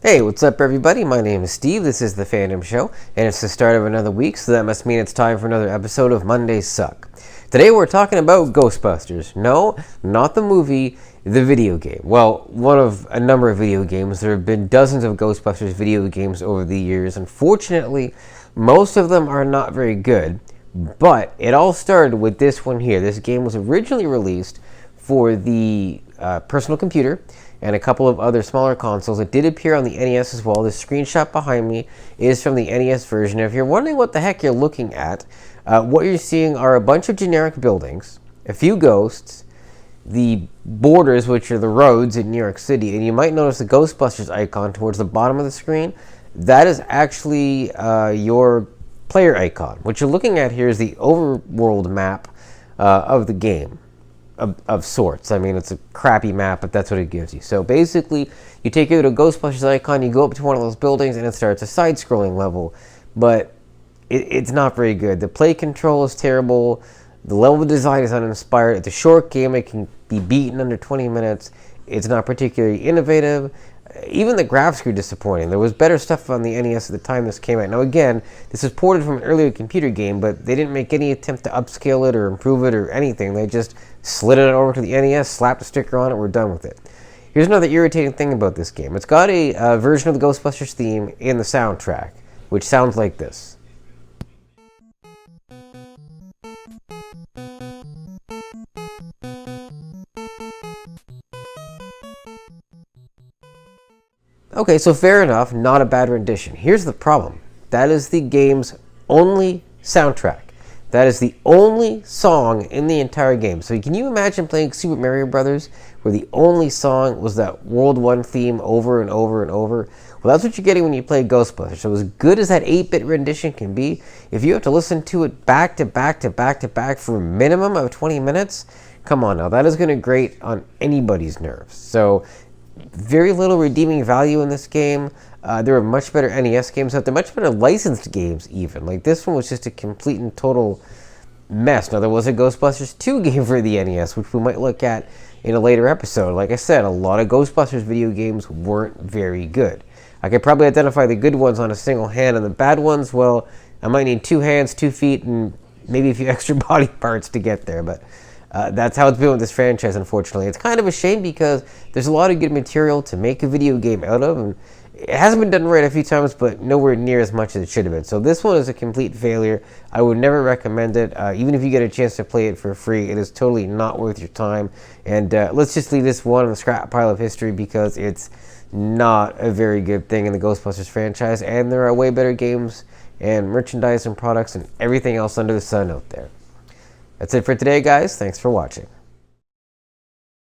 Hey, what's up everybody? My name is Steve, this is The Fandom Show, and it's the start of another week, so that must mean it's time for another episode of Mondays Suck. Today we're talking about Ghostbusters. No, not the movie, the video game. Well, one of a number of video games. There have been dozens of Ghostbusters video games over the years. Unfortunately, most of them are not very good, but it all started with this one here. This game was originally released for the personal computer and a couple of other smaller consoles. It did appear on the NES as well. This screenshot behind me is from the NES version. If you're wondering what the heck you're looking at, what you're seeing are a bunch of generic buildings, a few ghosts, the borders, which are the roads in New York City, and you might notice the Ghostbusters icon towards the bottom of the screen. That is actually your player icon. What you're looking at here is the overworld map of the game. Of sorts. I mean, it's a crappy map, but that's what it gives you. So basically, you take it to a Ghostbusters icon, you go up to one of those buildings, and it starts a side-scrolling level. But it's not very good. The play control is terrible. The level design is uninspired. It's a short game. It can be beaten under 20 minutes. It's not particularly innovative. Even the graphics were disappointing. There was better stuff on the NES at the time this came out. Now again, this is ported from an earlier computer game, but they didn't make any attempt to upscale it or improve it or anything. They just slid it over to the NES, slapped a sticker on it, we're done with it. Here's another irritating thing about this game. It's got a version of the Ghostbusters theme in the soundtrack, which sounds like this. Okay, so fair enough, not a bad rendition. Here's the problem. That is the game's only soundtrack. That is the only song in the entire game. So can you imagine playing Super Mario Brothers where the only song was that World 1 theme over and over and over? Well, that's what you're getting when you play Ghostbusters. So as good as that 8-bit rendition can be, if you have to listen to it back to back to back to back for a minimum of 20 minutes, come on now, that is going to grate on anybody's nerves. So very little redeeming value in this game. There are much better NES games out there, much better licensed games even. Like this one was just a complete and total mess. Now there was a Ghostbusters 2 game for the NES, which we might look at in a later episode. Like I said, a lot of Ghostbusters video games weren't very good. I could probably identify the good ones on a single hand, and the bad ones, well, I might need 2 hands, 2 feet, and maybe a few extra body parts to get there, but that's how it's been with this franchise, unfortunately. It's kind of a shame because there's a lot of good material to make a video game out of, and it hasn't been done right a few times, but nowhere near as much as it should have been. So this one is a complete failure. I would never recommend it. Even if you get a chance to play it for free, it is totally not worth your time. And let's just leave this one on the scrap pile of history because it's not a very good thing in the Ghostbusters franchise, and there are way better games and merchandise and products and everything else under the sun out there. That's it for today, guys. Thanks for watching.